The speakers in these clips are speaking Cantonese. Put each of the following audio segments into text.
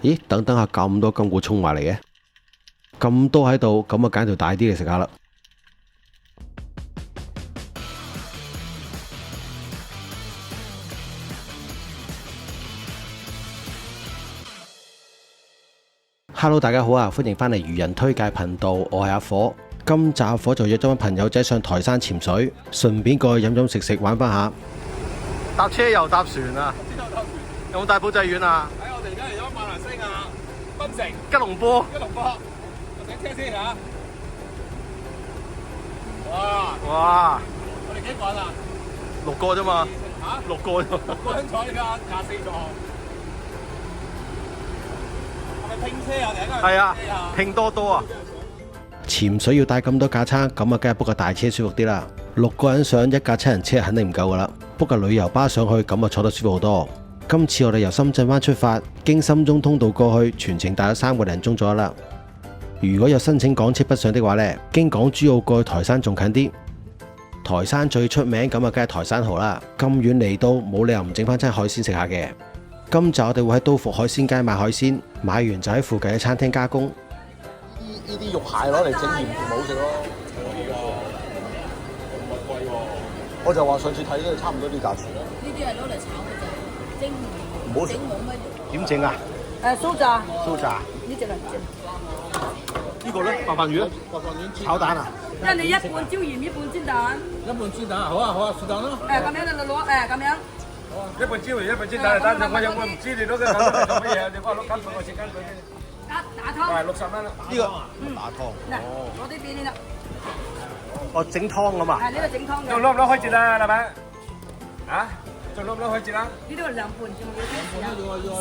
咦，等等下咁多金菇衝埋嚟嘅，咁多喺度，咁啊揀條大啲嚟食下啦。Hello， 大家好啊，歡迎返嚟漁人推介頻道，我係阿火。今集阿火就約咗班朋友仔上台山潛水，順便過去飲飲食食玩翻下。搭車又搭船啊？邊度搭船？有冇帶保濟丸啊？喺我哋而家嚟咗馬來西亞檳城吉隆坡。我上車先嚇。哇！我哋幾個人啊6個啫嘛。嚇？6個啫。6個人坐呢架24座。係咪拼車啊？定係係啊，拼多多啊！潛水要帶咁多架撐，咁啊，梗係 book 個大車舒服啲啦。6個人上一架7人車肯定唔夠噶啦，book 個旅遊巴上去，咁啊坐得舒服好多。今次我哋由深圳灣出發，經深中通道過去，全程大約3個零鐘左右啦。如果有申請港車北上的話呢，經港珠澳過去台山仲近啲。台山最出名咁啊，梗係台山蠔啦。咁遠嚟到，冇理由唔整翻餐海鮮食下嘅。今集我哋會喺都福海鮮街買海鮮，買完就喺附近嘅餐廳加工。呢啲肉蟹攞嚟整鹽唔好食咯。我就話上次睇都差唔多啲價錢。呢啲係攞嚟炒嘅啫，蒸唔好食整冇乜。點整啊？酥炸，酥炸。呢隻啊，呢個咧，白飯魚咧，炒蛋啊？因為你一半椒鹽，一半煎蛋。一半煎蛋，好啊好啊，是但咯。咁樣就攞咁樣。一半椒鹽，一半煎蛋，但係我有冇唔知你攞嘅咁做乜嘢？你幫我攞緊我食緊佢先。打湯。係60蚊啦。呢個打湯。嗱，攞啲俾你啦。哦，整湯咁啊？係呢個整湯嘅。仲攞唔攞開節啊，老闆？啊？仲攞唔攞開節啊？呢度係2半，仲要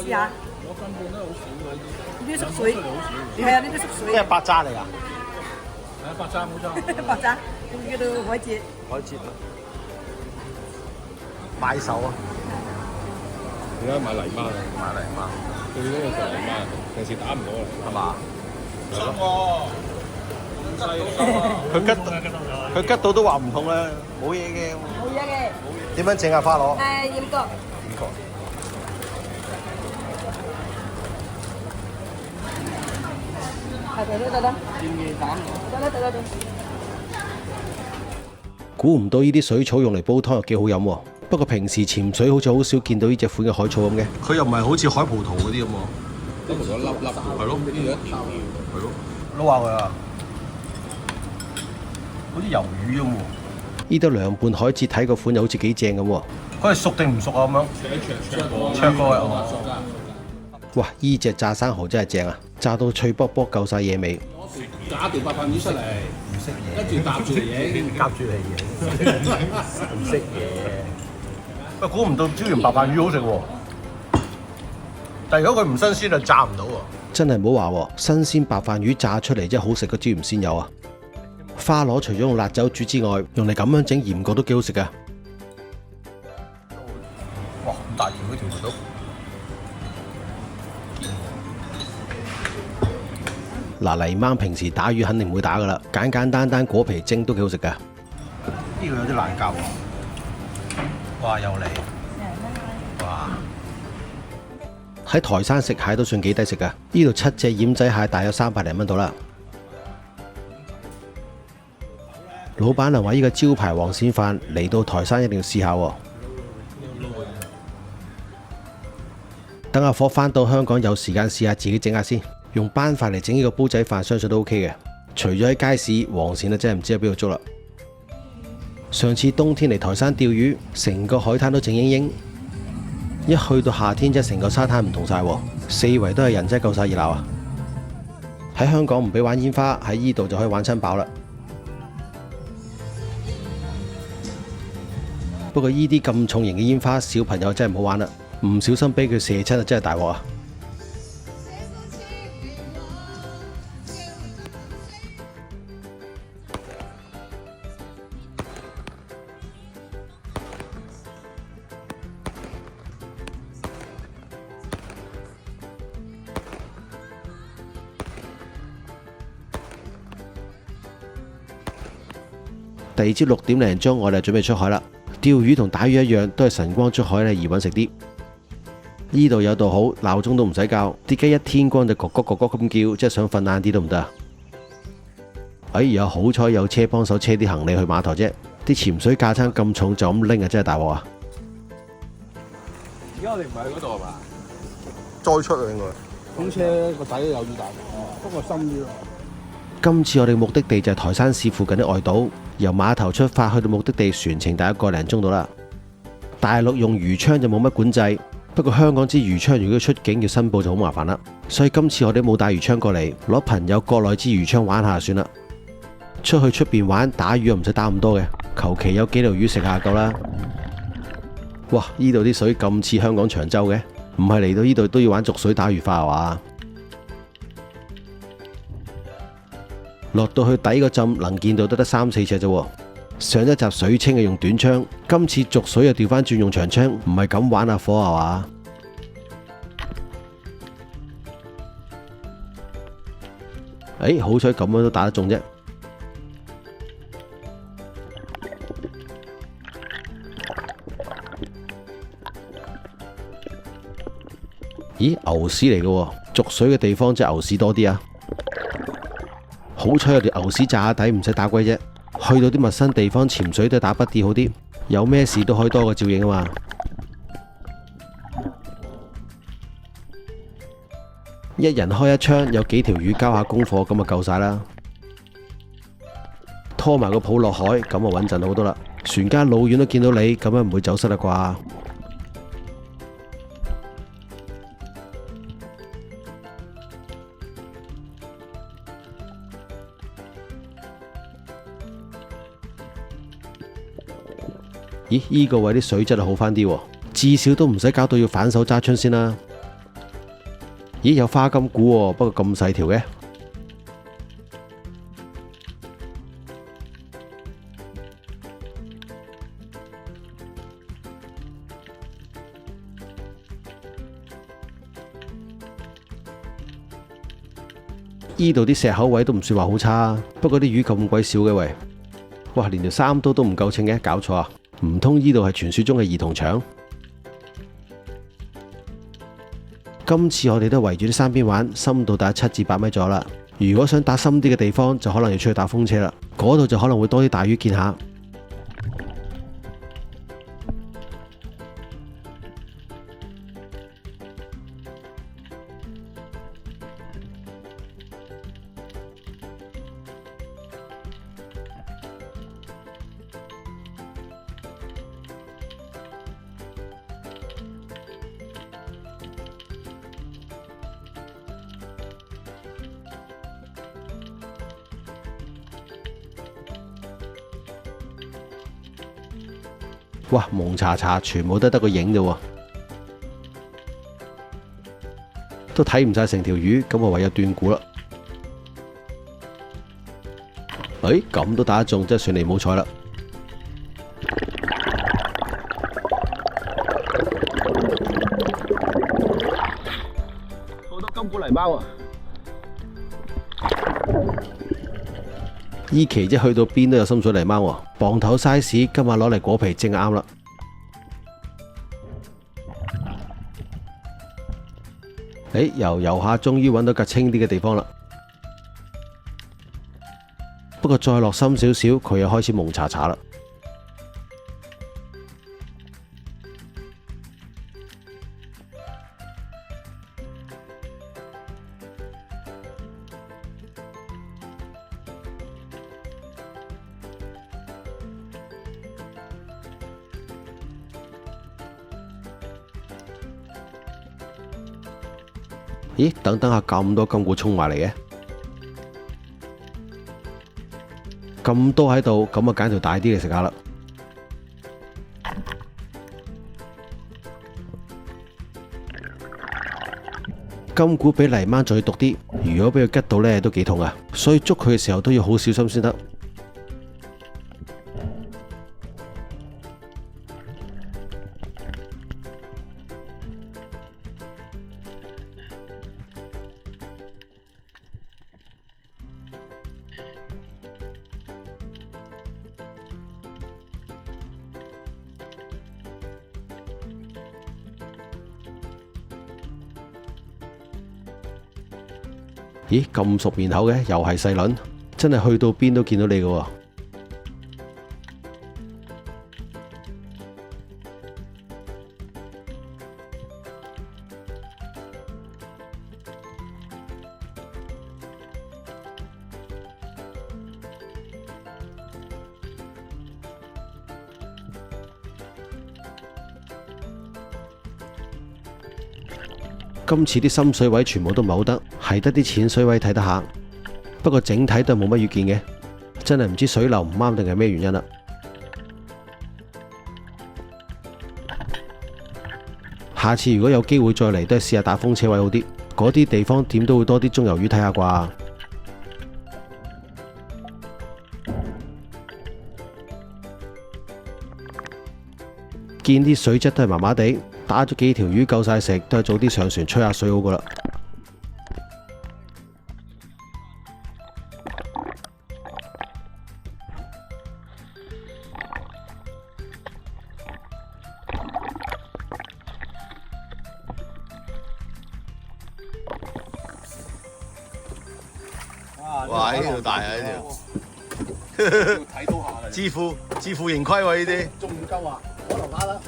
試下。我分半都好少嘅呢啲。呢啲縮水。係啊，呢啲縮水。咩白渣嚟㗎？係白渣冇錯。白渣，叫做海蜇。海蜇。買手啊！而家買泥媽啊，買嚟嘛？佢嗰個就泥媽，平時打唔到嚟，係嘛？真喎。佢吉到都話唔痛啦，冇嘢嘅。冇嘢嘅。點樣整啊？花螺？鹽角。係得啦。得。估唔到呢啲水草用嚟煲湯又幾好飲喎。不過平時潛水好似好少見到呢隻款嘅海草咁嘅。佢又唔係好似海葡萄嗰啲咁喎。都同咗粒粒，係咯，呢度一條，係咯，撈下佢啊，好似魷魚咁喎。呢度涼拌海蜇睇個款又好似幾正咁喎。佢係熟定唔熟啊？咁樣灼過啊！哇！呢隻炸生蠔真係正啊，炸到脆卜卜，夠晒嘢味。假條白飯魚出嚟，唔識嘢，跟住搭住嚟影，夾住嚟嘢，唔識嘢。喂，估唔到椒鹽白飯魚好食喎！但係如果佢唔新鮮就炸唔到喎。真係唔好話喎，新鮮白飯魚炸出嚟真係好食過椒鹽鮮魷啊！花螺除咗用辣酒煮之外，用嚟咁樣整鹽角都幾好食噶。哇！咁大鹽嗰條都〜嗱，泥鯭平時打魚肯定唔會打噶啦，簡簡單單果皮蒸都幾好食噶。呢個有啲難教喎。哇！又嚟。哇！喺台山食蟹都算幾抵食噶，呢度7隻奄仔蟹大約300零蚊到啦。老闆娘話呢個招牌黃鱔飯嚟到台山一定要試下喎。等阿火返到香港有時間試下自己整下先。用斑塊嚟整呢個煲仔飯，相信都 OK 嘅。除咗喺街市，黃鱔咧真係唔知喺邊度捉啦。上次冬天嚟台山釣魚，成個海灘都靜英英。一去到夏天，真係成個沙灘唔同晒喎，四圍都係人，真係夠晒熱鬧啊！喺香港唔俾玩煙花，喺呢度就可以玩親飽啦。不過呢啲咁重型嘅煙花，小朋友真係唔好玩啦，唔小心俾佢射親啊，真係大鑊啊！第二朝6點零鐘，我哋準備出海啦。釣魚同打魚一樣，都係晨光出海咧，易揾食啲。呢度有度好，鬧鐘都唔使校，啲雞一天光就咯咯咯咯咁叫，即係想瞓晏啲都唔得啊！哎呀，好彩有車幫手車啲行李去碼頭啫，啲潛水架撐咁重就咁拎啊，真係大鑊啊！而家我哋唔係去嗰度係嘛？再出啊應該。風車個仔有啲大，不過深啲咯。今次我哋目的地就係台山市附近啲外島，由碼頭出發去到目的地船程大約個零鐘到啦。大陸用魚槍就冇乜管制，不過香港支魚槍如果出境要申報就好麻煩啦。所以今次我哋冇帶魚槍過嚟，攞朋友國內支魚槍玩下算啦。出去出邊玩打魚又唔使打咁多嘅，求其有幾條魚食下夠啦。哇！呢度啲水咁似香港長洲嘅，唔係嚟到呢度都要玩逐水打魚法係嘛？落到去底個浸能見到得3、4尺啫。上一集水清係用短槍，今次逐水又調翻轉用長槍，唔係咁玩下火係嘛？好彩咁樣都打得中啫。咦，牛屎嚟嘅，逐水嘅地方即係牛屎多啲啊！好彩有條牛屎炸底，唔使打龜啫。去到啲陌生地方潛水都係打筆啲好啲，有咩事都可以多個照應啊嘛。一人開一槍，有幾條魚交下功課咁就夠晒啦。拖埋個泡落海，咁就穩陣好多啦。船家老遠都見到你，咁樣唔會走失啦啩？咦，依個位啲水質好翻啲，至少都唔使搞到要反手揸槍先啦。咦，有花金菇喎，不過咁細條嘅。依度啲石口位都唔算話好差，不過啲魚咁鬼少嘅喂，哇，連條三刀都唔夠稱嘅，搞錯啊！唔通呢度係傳說中嘅兒童場？今次我哋都圍住啲山邊玩，深度大約7至8米左右啦。如果想打深啲嘅地方，就可能要出去打風車啦。嗰度就可能會多啲大魚見下。哇，蒙查查，全部都得個影啫喎，都睇唔晒成條魚，咁我唯有斷估啦。咁都打得中，真係算你冇彩啦！好多金股泥鯭啊！依期即去到邊都有深水泥鯭喎，磅頭 size，今日攞嚟果皮正啱啦。游游下，終於揾到架清啲嘅地方啦。不過再落深少少，佢又開始蒙查查啦。咦，等等下咁多金菇衝埋嚟嘅，咁多喺度，咁啊揀條大啲嘅食下啦。金菇比泥鯭仲要毒啲，如果俾佢吉到呢，都幾痛啊，所以捉佢嘅時候都要好小心先得。咦，咁熟面口嘅，又係細倫，真係去到邊都見到你嘅喎。今次啲深水位全部都唔係好得，係得啲淺水位睇得下。不過整體都係冇乜意見嘅，真係唔知水流唔啱定係咩原因啦。下次如果有機會再嚟，都係試下打風車位好啲。嗰啲地方點都會多啲中游魚睇下啩。見啲水質都係麻麻地。打咗幾條魚夠晒食，都係早啲上船吹下水好過啦。哇！呢條大啊，呢條睇到下嘅。自負盈虧喎呢啲。仲唔夠啊？可能打啦。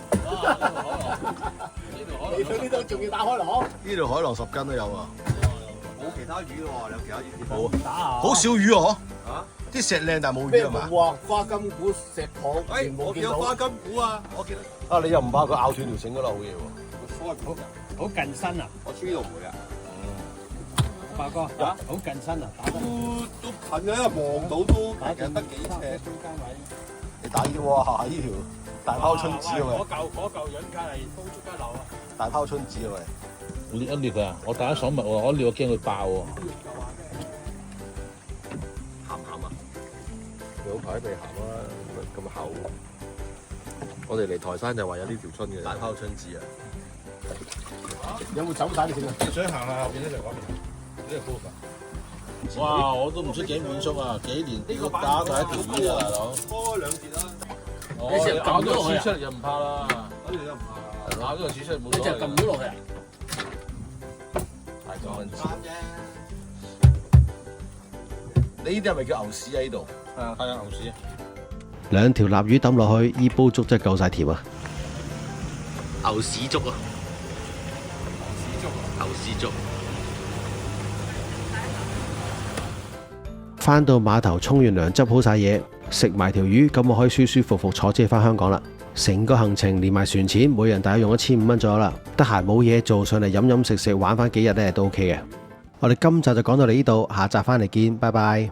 你去呢度仲要打開廊？呢度海浪10斤都有啊！冇其他魚喎，有其他魚冇打下。好少魚啊！嗬，啲石靚但係冇魚係嘛？咩冇啊？花金股石蚌全部見到。花金股啊！我見啊！你又唔怕佢咬斷條繩嗰度好嘢喎？好近身啊！我知道唔會啊。發哥，好近身啊！打得都近嘅，望到都打得幾尺。中間位。你打呢哇呢條大拋春子啊喂！嗰嚿潤卡係高速一流啊！大拋春子啊喂！裂一裂啊！我第一爽物喎，我一裂我驚佢爆喎。鹹唔鹹啊？佢好排地鹹啦，咁厚。我哋嚟台山就話有呢條春嘅大拋春子啊！有冇走晒你先啊？你想行下後邊呢就講呢個高㗎。哇！我都唔知幾滿足啊！幾年呢個打第一條魚啊，大佬。多2節啦。你成日咬咗個齒出嚟就唔怕啦。嗰條就唔怕。咬咗個齒出嚟冇你就所謂。撳咗落去啊！大咗蚊子。你呢啲係咪叫牛屎啊？呢度係啊，牛屎。兩條臘魚抌落去，依煲粥真係夠晒甜啊！牛屎粥啊！牛屎粥。返到碼頭沖完涼，執好晒嘢，食埋條魚，咁我可以舒舒服服坐車返香港啦。成個行程連埋船錢，每人大約用1500蚊左右啦。得閒冇嘢做，上嚟飲飲食食玩返幾日咧都 OK 嘅。我哋今集就講到嚟呢度，下集返嚟見，拜拜。